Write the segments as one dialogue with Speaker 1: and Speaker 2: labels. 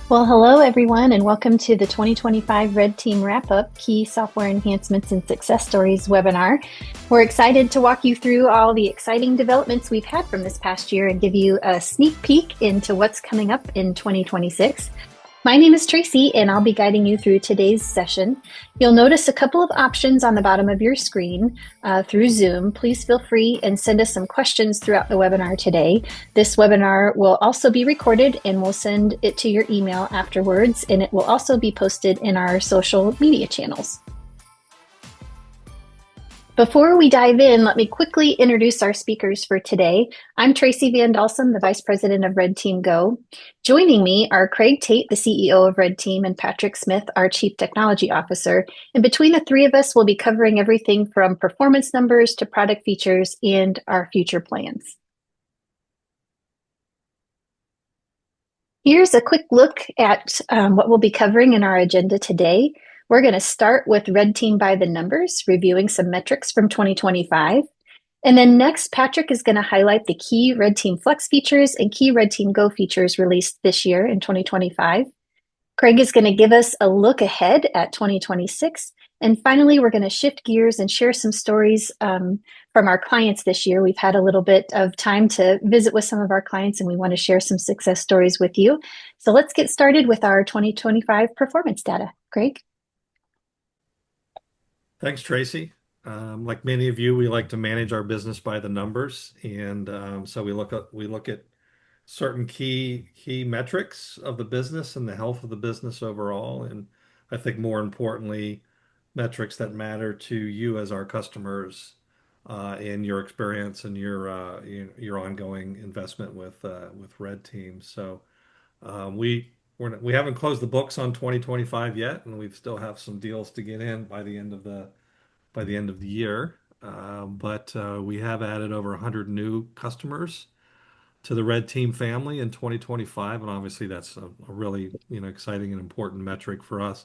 Speaker 1: Well, hello everyone, and welcome to the 2025 Red Team Wrap-Up Key Software Enhancements and Success Stories webinar. We're excited to walk you through all the exciting developments we've had from this past year and give you a sneak peek into what's coming up in 2026. My name is Tracy, and I'll be guiding you through today's session. You'll notice a couple of options on the bottom of your screen through Zoom. Please feel free and send us some questions throughout the webinar today. This webinar will also be recorded, and we'll send it to your email afterwards, and it will also be posted in our social media channels. Before we dive in, let me quickly introduce our speakers for today. I'm Tracy Van Dalsum, the Vice President of Red Team Go. Joining me are Craig Tate, the CEO of Red Team, and Patrick Smith, our Chief Technology Officer. And between the three of us, we'll be covering everything from performance numbers to product features and our future plans. Here's a quick look at what we'll be covering in our agenda today. We're going to start with Red Team by the numbers, reviewing some metrics from 2025. And then next, Patrick is going to highlight the key Red Team Flex features and key Red Team Go features released this year in 2025. Craig is going to give us a look ahead at 2026. And finally, we're going to shift gears and share some stories from our clients this year. We've had a little bit of time to visit with some of our clients, and we want to share some success stories with you. So let's get started with our 2025 performance data. Craig?
Speaker 2: Thanks, Tracy. Like many of you, we like to manage our business by the numbers, and so we look at certain key metrics of the business and the health of the business overall, and I think more importantly, metrics that matter to you as our customers, and your experience and your ongoing investment with Red Team. So we haven't closed the books on 2025 yet, and we still have some deals to get in by the end of the year. But we have added over 100 new customers to the Red Team family in 2025, and obviously that's a really exciting and important metric for us.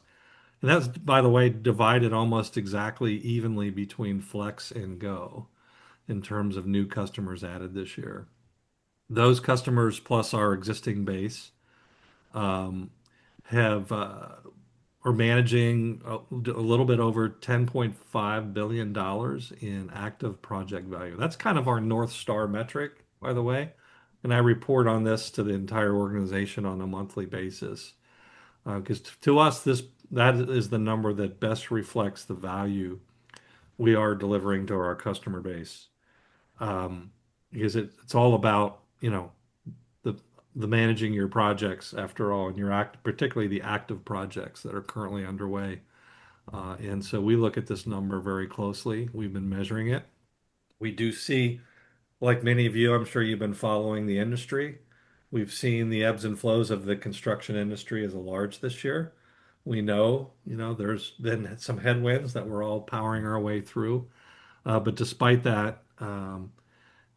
Speaker 2: And that's, by the way, divided almost exactly evenly between Flex and Go in terms of new customers added this year. Those customers plus our existing base um, have are managing a little bit over $10.5 billion in active project value. That's kind of our North Star metric, by the way. And I report on this to the entire organization on a monthly basis. Because to us, that is the number that best reflects the value we are delivering to our customer base. Um, because it's all about, the the managing your projects after all, and particularly the active projects that are currently underway. And so we look at this number very closely. We've been measuring it. We do see, like many of you, I'm sure you've been following the industry. We've seen the ebbs and flows of the construction industry as a large this year. We know, there's been some headwinds that we're all powering our way through. But despite that,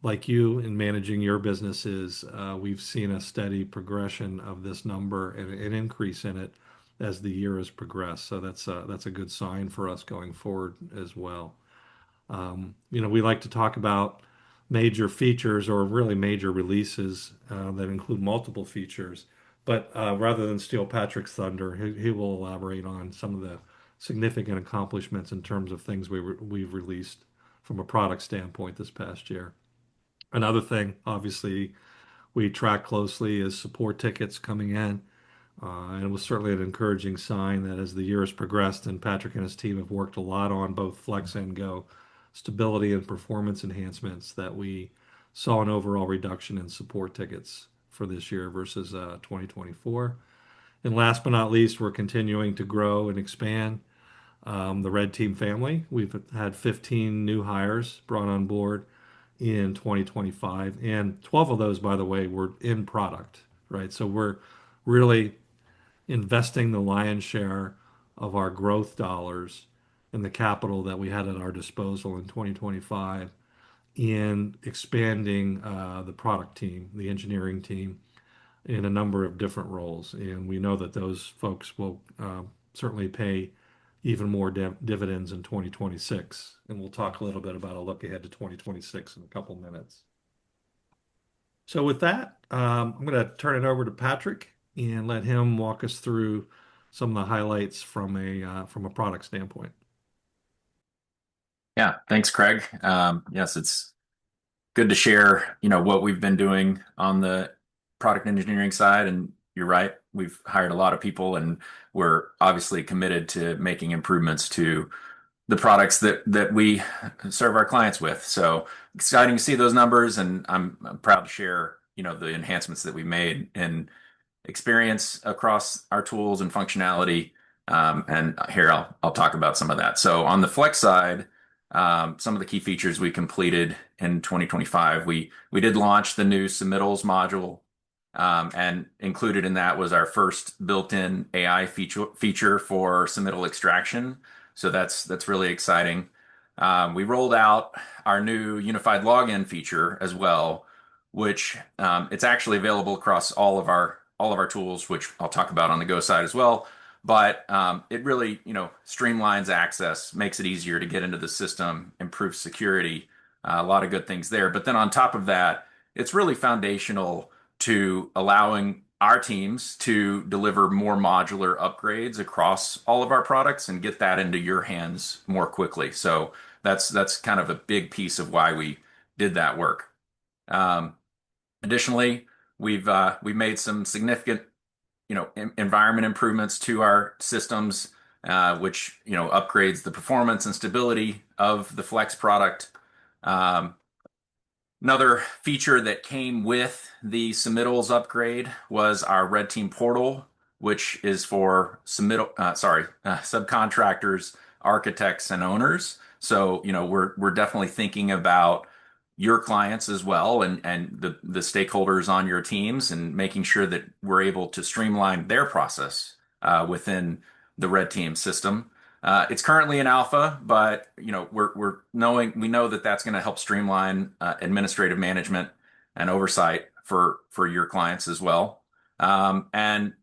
Speaker 2: like you in managing your businesses, we've seen a steady progression of this number and an increase in it as the year has progressed. So that's a good sign for us going forward as well. We like to talk about major features or really major releases that include multiple features. But rather than steal Patrick's thunder, he will elaborate on some of the significant accomplishments in terms of things we've released from a product standpoint this past year. Another thing, obviously, we track closely is support tickets coming in. And it was certainly an encouraging sign that as the year has progressed, and Patrick and his team have worked a lot on both Flex and Go stability and performance enhancements, that we saw an overall reduction in support tickets for this year versus 2024. And last but not least, we're continuing to grow and expand the Red Team family. We've had 15 new hires brought on board in 2025, and 12 of those, by the way, were in product, right? So we're really investing the lion's share of our growth dollars and the capital that we had at our disposal in 2025 in expanding the product team, the engineering team, in a number of different roles. And we know that those folks will certainly pay even more dividends in 2026. And we'll talk a little bit about a look ahead to 2026 in a couple minutes. So with that, I'm going to turn it over to Patrick and let him walk us through some of the highlights from a product standpoint.
Speaker 3: Yeah, thanks, Craig. Yes, it's good to share, what we've been doing on the product engineering side. And you're right, we've hired a lot of people, and we're obviously committed to making improvements to the products that we serve our clients with. So exciting to see those numbers, and I'm proud to share, the enhancements that we made in experience across our tools and functionality. And here I'll talk about some of that. So on the Flex side, some of the key features we completed in 2025, we did launch the new submittals module, and included in that was our first built-in AI feature for submittal extraction. So that's really exciting. We rolled out our new unified login feature as well, which it's actually available across all of our tools, which I'll talk about on the Go side as well. But it really, streamlines access, makes it easier to get into the system, improves security, a lot of good things there. But then on top of that, it's really foundational to allowing our teams to deliver more modular upgrades across all of our products and get that into your hands more quickly. So that's kind of a big piece of why we did that work. Um, Additionally, we've made some significant, environment improvements to our systems, which upgrades the performance and stability of the Flex product. Um, Another feature that came with the submittals upgrade was our RedTeam portal, which is for subcontractors, architects, and owners. So, we're definitely thinking about your clients as well, and the stakeholders on your teams, and making sure that we're able to streamline their process within the RedTeam system. It's currently in alpha, but we know that that's going to help streamline administrative management and oversight for your clients as well. And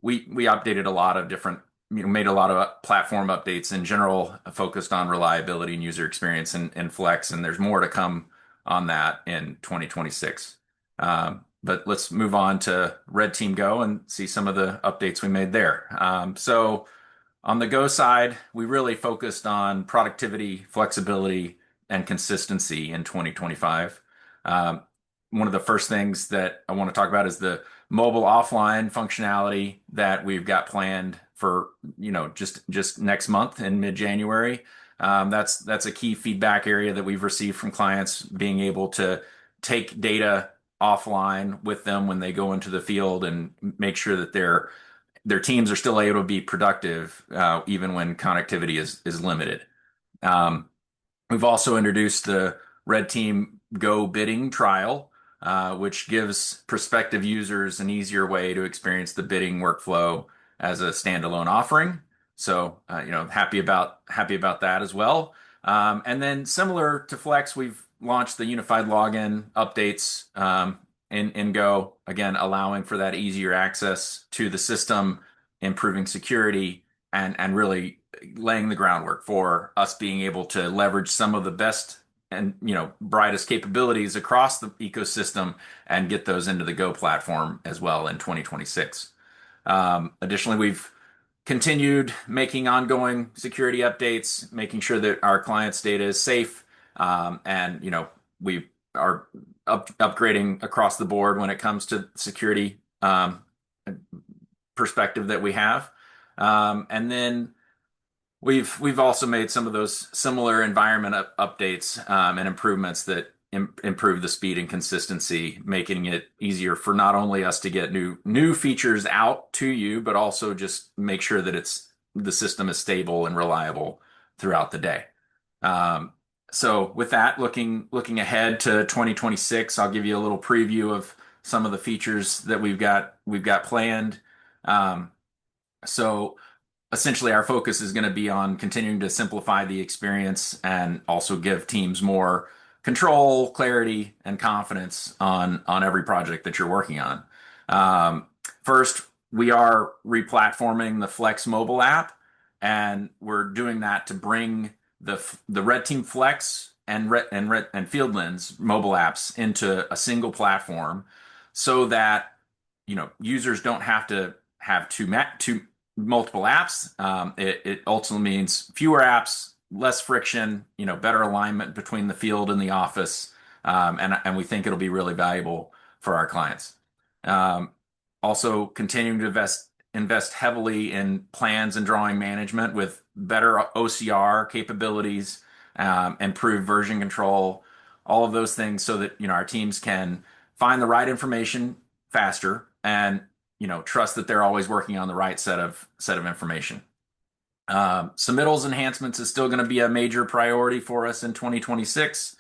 Speaker 3: we updated a lot of different, made a lot of platform updates in general, focused on reliability and user experience in Flex, and there's more to come on that in 2026. But let's move on to Red Team Go and see some of the updates we made there. So on the Go side, we really focused on productivity, flexibility, and consistency in 2025. Um, One of the first things that I want to talk about is the mobile offline functionality that we've got planned for, just next month in mid-January. That's a key feedback area that we've received from clients, being able to take data offline with them when they go into the field and make sure that their teams are still able to be productive, even when connectivity is limited. Um, we've also introduced the Red Team Go bidding trial, which gives prospective users an easier way to experience the bidding workflow as a standalone offering. So, happy about that as well. And then similar to Flex, we've launched the unified login updates in Go, again, allowing for that easier access to the system, improving security, and really laying the groundwork for us being able to leverage some of the best and brightest capabilities across the ecosystem and get those into the Go platform as well in 2026. Additionally, we've continued making ongoing security updates, making sure that our clients' data is safe, and we are upgrading across the board when it comes to security perspective that we have. And then we've also made some of those similar environment updates and improvements that improve the speed and consistency, making it easier for not only us to get new features out to you, but also just make sure that the system is stable and reliable throughout the day. So with that, looking ahead to 2026, I'll give you a little preview of some of the features that we've got planned. So essentially, our focus is going to be on continuing to simplify the experience and also give teams more control, clarity, and confidence on every project that you're working on. First, we are replatforming the Flex mobile app, and we're doing that to bring the Red Team Flex and Fieldlands mobile apps into a single platform, so that users don't have to have two multiple apps. It ultimately means fewer apps, less friction, better alignment between the field and the office. And we think it'll be really valuable for our clients. Um, Also continuing to invest heavily in plans and drawing management with better OCR capabilities, improved version control, all of those things so that, our teams can find the right information faster and, trust that they're always working on the right set of information. Submittals enhancements is still going to be a major priority for us in 2026.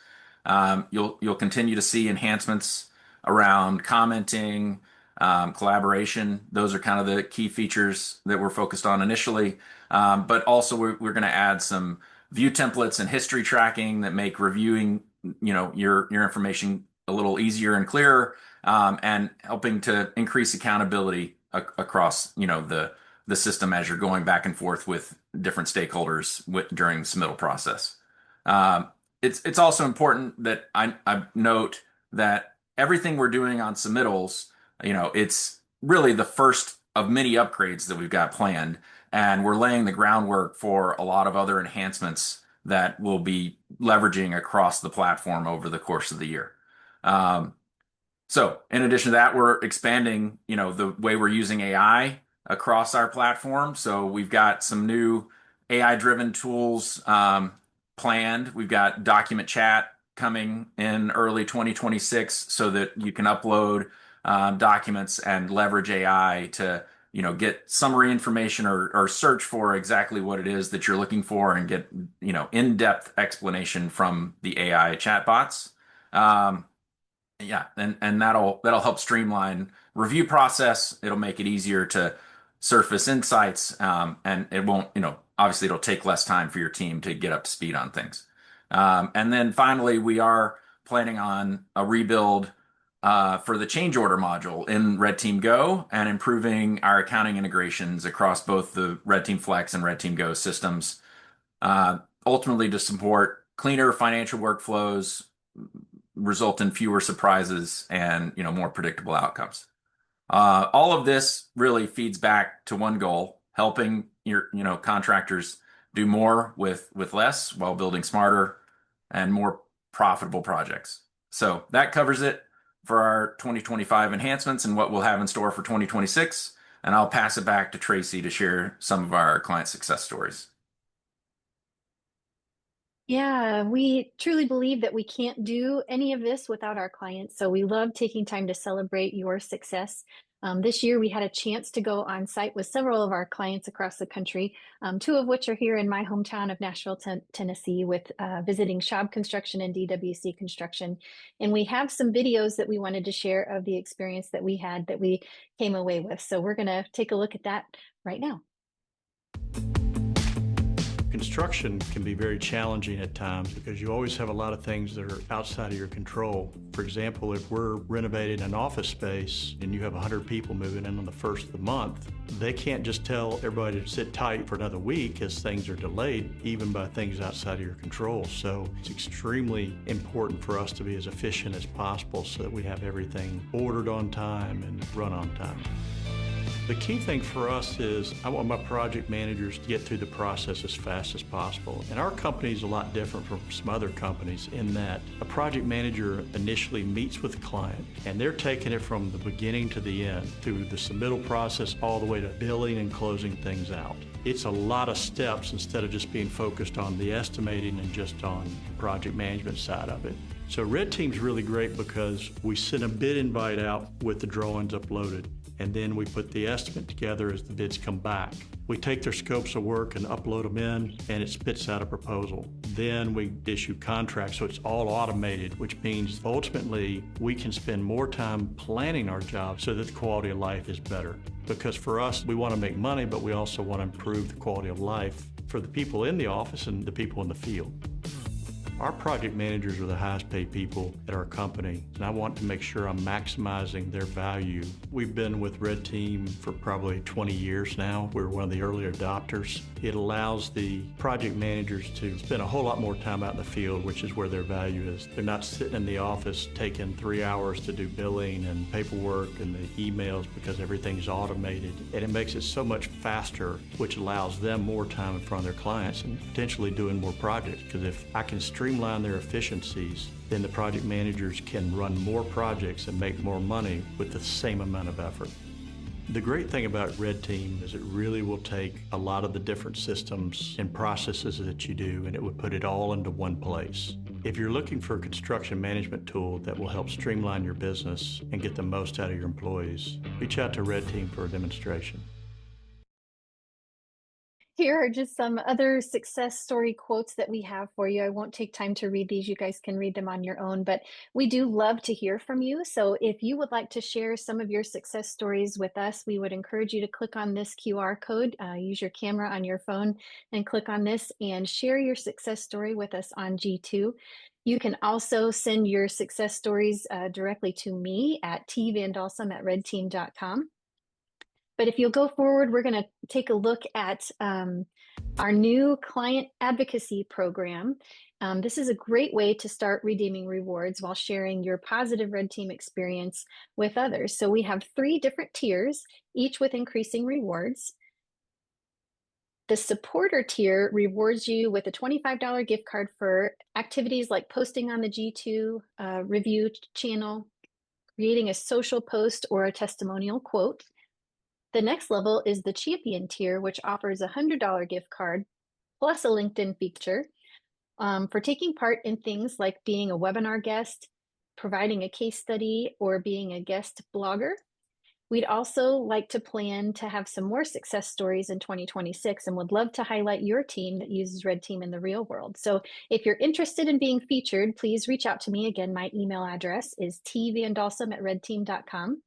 Speaker 3: You'll continue to see enhancements around commenting, collaboration. Those are kind of the key features that we're focused on initially. But also we're going to add some view templates and history tracking that make reviewing, your information a little easier and clearer, and helping to increase accountability across, the system as you're going back and forth with different stakeholders during the submittal process. It's also important that I note that everything we're doing on submittals, it's really the first of many upgrades that we've got planned, and we're laying the groundwork for a lot of other enhancements that we'll be leveraging across the platform over the course of the year. So in addition to that, we're expanding, the way we're using AI across our platform. So we've got some new AI-driven tools planned. We've got document chat coming in early 2026 so that you can upload documents and leverage AI to, get summary information or search for exactly what it is that you're looking for and get, in-depth explanation from the AI chatbots. Yeah, and that'll help streamline review process. It'll make it easier to surface insights, and it won't, obviously it'll take less time for your team to get up to speed on things. And then finally, we are planning on a rebuild for the change order module in RedTeam Go and improving our accounting integrations across both the RedTeam Flex and RedTeam Go systems, ultimately to support cleaner financial workflows, result in fewer surprises and, more predictable outcomes. All of this really feeds back to one goal: helping your, contractors do more with less while building smarter and more profitable projects. So that covers it for our 2025 enhancements and what we'll have in store for 2026. And I'll pass it back to Tracy to share some of our client success stories.
Speaker 1: Yeah, we truly believe that we can't do any of this without our clients. So we love taking time to celebrate your success. This year, we had a chance to go on site with several of our clients across the country, two of which are here in my hometown of Nashville, Tennessee, with visiting Schaub Construction and DWC Construction. And we have some videos that we wanted to share of the experience that we had that we came away with. So we're going to take a look at that right now.
Speaker 4: Construction can be very challenging at times because you always have a lot of things that are outside of your control. For example, if we're renovating an office space and you have 100 people moving in on the first of the month, they can't just tell everybody to sit tight for another week as things are delayed, even by things outside of your control. So it's extremely important for us to be as efficient as possible so that we have everything ordered on time and run on time. The key thing for us is I want my project managers to get through the process as fast as possible. And our company is a lot different from some other companies in that a project manager initially meets with the client and they're taking it from the beginning to the end through the submittal process all the way to billing and closing things out. It's a lot of steps instead of just being focused on the estimating and just on the project management side of it. So Red Team's really great because we send a bid invite out with the drawings uploaded, and then we put the estimate together as the bids come back. We take their scopes of work and upload them in, and it spits out a proposal. Then we issue contracts, so it's all automated, which means ultimately we can spend more time planning our job so that the quality of life is better. Because for us, we want to make money, but we also want to improve the quality of life for the people in the office and the people in the field. Our project managers are the highest paid people at our company, and I want to make sure I'm maximizing their value. We've been with Red Team for probably 20 years now. We're one of the early adopters. It allows the project managers to spend a whole lot more time out in the field, which is where their value is. They're not sitting in the office taking 3 hours to do billing and paperwork and the emails because everything's automated. And it makes it so much faster, which allows them more time in front of their clients and potentially doing more projects. Because if I can streamline their efficiencies, then the project managers can run more projects and make more money with the same amount of effort. The great thing about Red Team is it really will take a lot of the different systems and processes that you do, and it would put it all into one place. If you're looking for a construction management tool that will help streamline your business and get the most out of your employees, reach out to Red Team for a demonstration.
Speaker 1: Here are just some other success story quotes that we have for you. I won't take time to read these. You guys can read them on your own, but we do love to hear from you. So if you would like to share some of your success stories with us, we would encourage you to click on this QR code, use your camera on your phone and click on this and share your success story with us on G2. You can also send your success stories directly to me at tvandalsam@redteam.com. But if you'll go forward, we're going to take a look at our new client advocacy program. This is a great way to start redeeming rewards while sharing your positive Red Team experience with others. So we have 3 different tiers, each with increasing rewards. The supporter tier rewards you with a $25 gift card for activities like posting on the G2 review channel, creating a social post or a testimonial quote. The next level is the champion tier, which offers a $100 gift card plus a LinkedIn feature for taking part in things like being a webinar guest, providing a case study, or being a guest blogger. We'd also like to plan to have some more success stories in 2026 and would love to highlight your team that uses Red Team in the real world. So if you're interested in being featured, please reach out to me. Again, my email address is tvandalsam@redteam.com.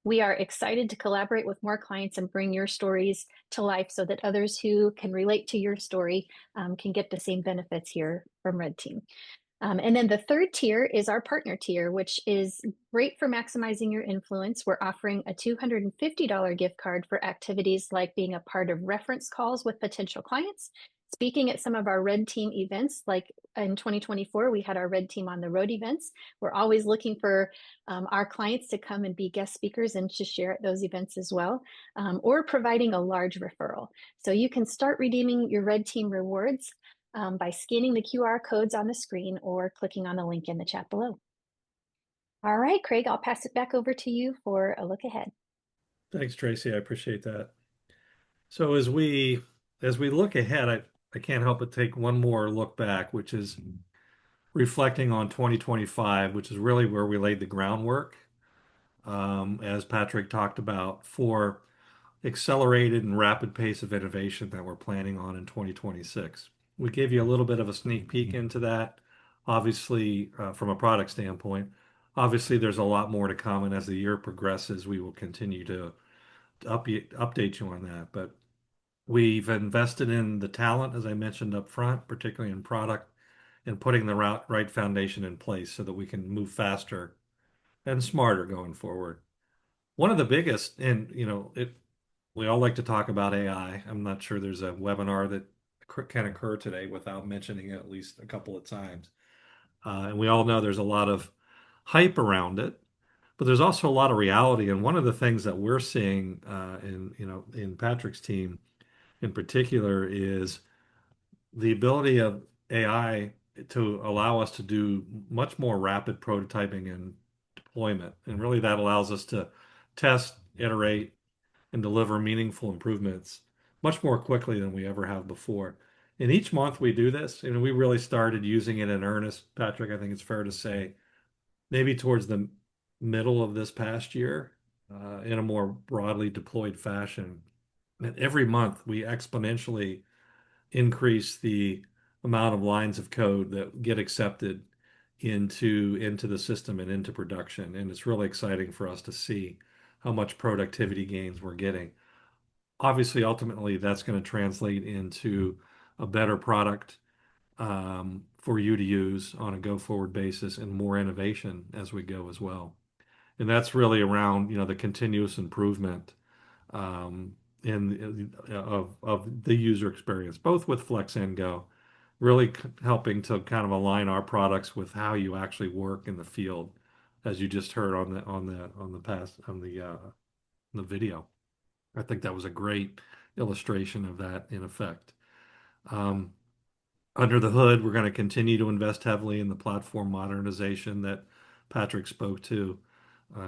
Speaker 1: We are excited to collaborate with more clients and bring your stories to life so that others who can relate to your story can get the same benefits here from Red Team. And then the third tier is our partner tier, which is great for maximizing your influence. We're offering a $250 gift card for activities like being a part of reference calls with potential clients, speaking at some of our Red Team events. Like in 2024, we had our Red Team on the Road events. We're always looking for our clients to come and be guest speakers and to share at those events as well, or providing a large referral. So you can start redeeming your Red Team rewards by scanning the QR codes on the screen or clicking on the link in the chat below. All right, Craig, I'll pass it back over to you for a look ahead.
Speaker 2: Thanks, Tracy. I appreciate that. So as we look ahead, I can't help but take one more look back, which is reflecting on 2025, which is really where we laid the groundwork, as Patrick talked about, for accelerated and rapid pace of innovation that we're planning on in 2026. We gave you a little bit of a sneak peek into that, obviously, from a product standpoint. Obviously, there's a lot more to come, and as the year progresses, we will continue to update you on that. But we've invested in the talent, as I mentioned up front, particularly in product, and putting the right foundation in place so that we can move faster and smarter going forward. One of the biggest, and we all like to talk about AI. I'm not sure there's a webinar that can occur today without mentioning it at least a couple of times. And we all know there's a lot of hype around it, but there's also a lot of reality. And one of the things that we're seeing in Patrick's team in particular is the ability of AI to allow us to do much more rapid prototyping and deployment. And really that allows us to test, iterate, and deliver meaningful improvements much more quickly than we ever have before. And each month we do this, and we really started using it in earnest, Patrick, I think it's fair to say, maybe towards the middle of this past year, in a more broadly deployed fashion. And every month we exponentially increase the amount of lines of code that get accepted into the system and into production. And it's really exciting for us to see how much productivity gains we're getting. Obviously, ultimately, that's going to translate into a better product for you to use on a go-forward basis and more innovation as we go as well. And that's really around, the continuous improvement of the user experience, both with Flex and Go, really helping to kind of align our products with how you actually work in the field, as you just heard on the video. I think that was a great illustration of that in effect. Um, Under the hood, we're going to continue to invest heavily in the platform modernization that Patrick spoke to.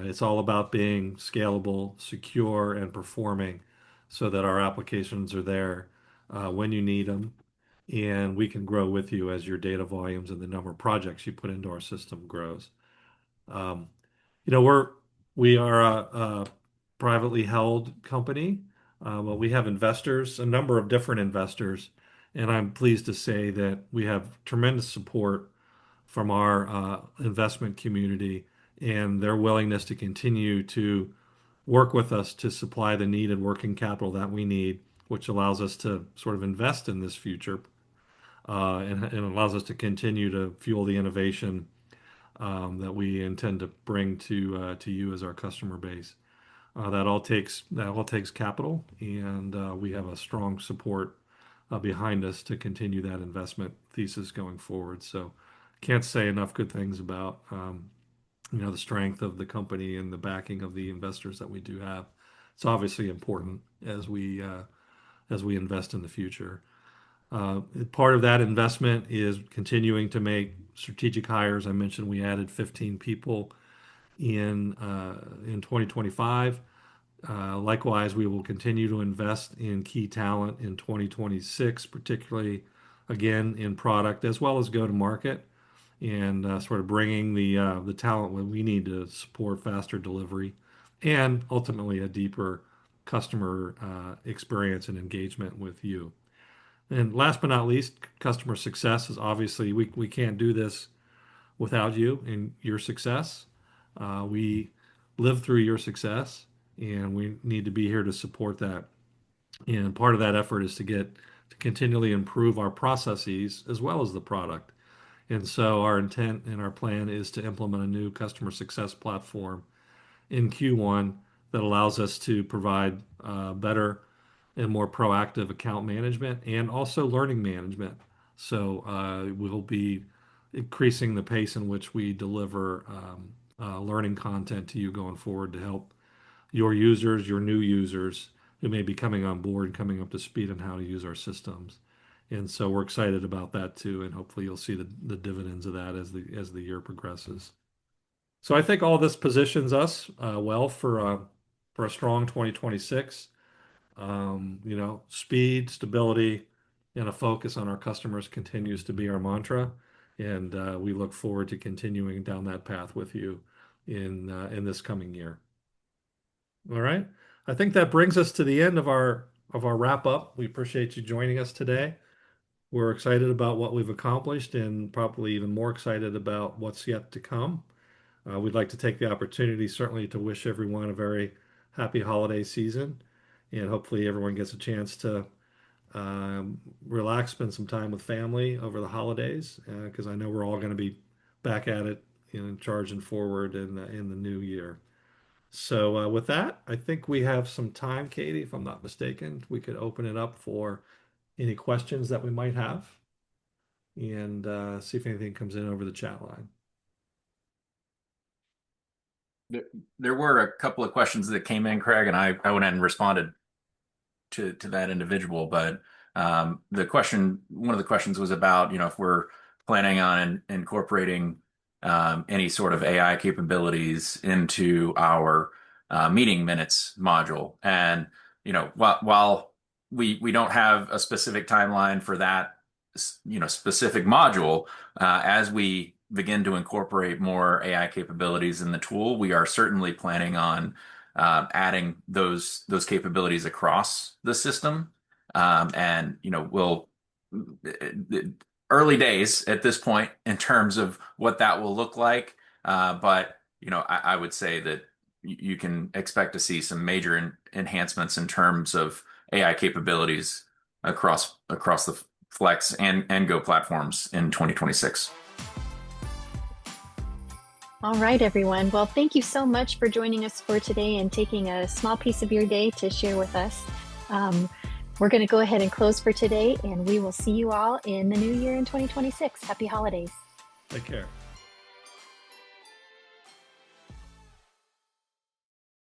Speaker 2: It's all about being scalable, secure, and performing so that our applications are there when you need them, and we can grow with you as your data volumes and the number of projects you put into our system grows. Um, you know, we are a privately held company, but we have investors, a number of different investors, and I'm pleased to say that we have tremendous support from our investment community and their willingness to continue to work with us to supply the needed working capital that we need, which allows us to sort of invest in this future and allows us to continue to fuel the innovation that we intend to bring to you as our customer base. That all takes capital, and we have a strong support behind us to continue that investment thesis going forward. So, can't say enough good things about the strength of the company and the backing of the investors that we do have. It's obviously important as we invest in the future. Part of that investment is continuing to make strategic hires. I mentioned we added 15 people in 2025. Likewise, we will continue to invest in key talent in 2026, particularly again in product as well as go to market, and sort of bringing the talent we need to support faster delivery and ultimately a deeper customer experience and engagement with you. And last but not least, customer success is obviously we can't do this without you and your success. We live through your success, and we need to be here to support that. And part of that effort is to continually improve our processes as well as the product. And so our intent and our plan is to implement a new customer success platform in Q1 that allows us to provide better and more proactive account management and also learning management. So we'll be increasing the pace in which we deliver learning content to you going forward to help your users, your new users who may be coming on board and coming up to speed on how to use our systems. And so we're excited about that too, and hopefully you'll see the dividends of that as the year progresses. So I think all this positions us well for a strong 2026. Speed, stability, and a focus on our customers continues to be our mantra, and we look forward to continuing down that path with you in this coming year. All right. I think that brings us to the end of our wrap up. We appreciate you joining us today. We're excited about what we've accomplished and probably even more excited about what's yet to come. We'd like to take the opportunity certainly to wish everyone a very happy holiday season, and hopefully everyone gets a chance to relax, spend some time with family over the holidays, because I know we're all going to be back at it, charging forward in the new year. So with that, I think we have some time, Katie, if I'm not mistaken. We could open it up for any questions that we might have and see if anything comes in over the chat line.
Speaker 3: There were a couple of questions that came in, Craig, and I went ahead and responded to that individual. But one of the questions was about, if we're planning on incorporating any sort of AI capabilities into our meeting minutes module. And, while we don't have a specific timeline for that, specific module, as we begin to incorporate more AI capabilities in the tool, we are certainly planning on adding those capabilities across the system. And we'll early days at this point in terms of what that will look like. But I would say that you can expect to see some major enhancements in terms of AI capabilities across Flex and Go platforms in 2026.
Speaker 1: All right, everyone. Well, thank you so much for joining us for today and taking a small piece of your day to share with us. We're going to go ahead and close for today, and we will see you all in the new year in 2026. Happy holidays.
Speaker 2: Take care.